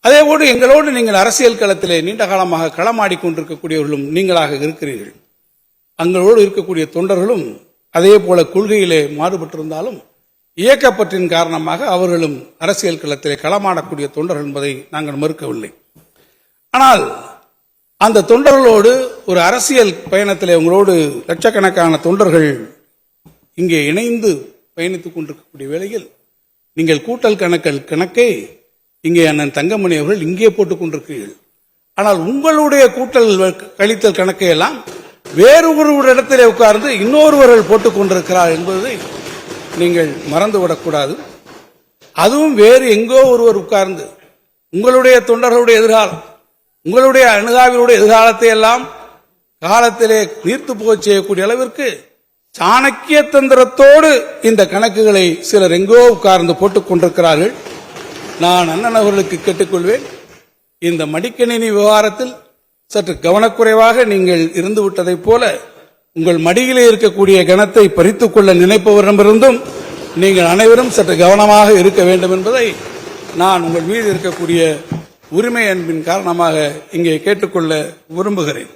அதேபோடு எங்களோடு நீங்கள் அரசியல் களத்திலே நீண்ட காலமாக களமாடி கொண்டிருக்கக்கூடியவர்களும் நீங்களாக இருக்கிறீர்கள். அங்களோடு இருக்கக்கூடிய தொண்டர்களும் அதே போல கொள்கையிலே மாறுபட்டிருந்தாலும் இயக்கப்பற்றின் காரணமாக அவர்களும் அரசியல் களத்திலே களமாடக்கூடிய தொண்டர்கள் என்பதை நாங்கள் மறுக்கவில்லை. ஆனால் அந்த தொண்டர்களோடு ஒரு அரசியல் பயணத்திலே உங்களோடு லட்சக்கணக்கான தொண்டர்கள் இங்கே இணைந்து பயணித்துக் கொண்டிருக்கக்கூடிய வேளையில் நீங்கள் கூட்டல் கணக்கை இங்கே அண்ணன் தங்கமணி அவர்கள் இங்கே போட்டுக் கொண்டிருக்கிறீர்கள். ஆனால் உங்களுடைய கூட்டல் கழித்தல் கணக்கை எல்லாம் வேறு ஒரு இடத்திலே உட்கார்ந்து இன்னொருவர்கள் போட்டுக் கொண்டிருக்கிறார் என்பதை நீங்கள் மறந்துவிடக்கூடாது. அதுவும் வேறு எங்கோ ஒருவர் உட்கார்ந்து உங்களுடைய தொண்டர்களுடைய எதிர்காலம், உங்களுடைய அணுகாவினுடைய எதிர்காலத்தை எல்லாம் காலத்திலே நீர்த்து போக செய்யக்கூடிய அளவிற்கு சாணக்கிய தந்திரத்தோடு இந்த கணக்குகளை சிலர் எங்கோ உட்கார்ந்து போட்டுக் கொண்டிருக்கிறார்கள். நான் அண்ணன் அவர்களுக்கு கேட்டுக்கொள்வேன், இந்த மடிக்கணினி விவகாரத்தில் சற்று கவனக்குறைவாக நீங்கள் இருந்து விட்டதைப் போல உங்கள் மடியிலே இருக்கக்கூடிய கணத்தை பறித்துக் கொள்ள நினைப்பவரிடமிருந்தும் நீங்கள் அனைவரும் சற்று கவனமாக இருக்க வேண்டும் என்பதை நான் உங்கள் மீது இருக்கக்கூடிய உரிமை அன்பின் காரணமாக இங்கே கேட்டுக்கொள்ள விரும்புகிறேன்.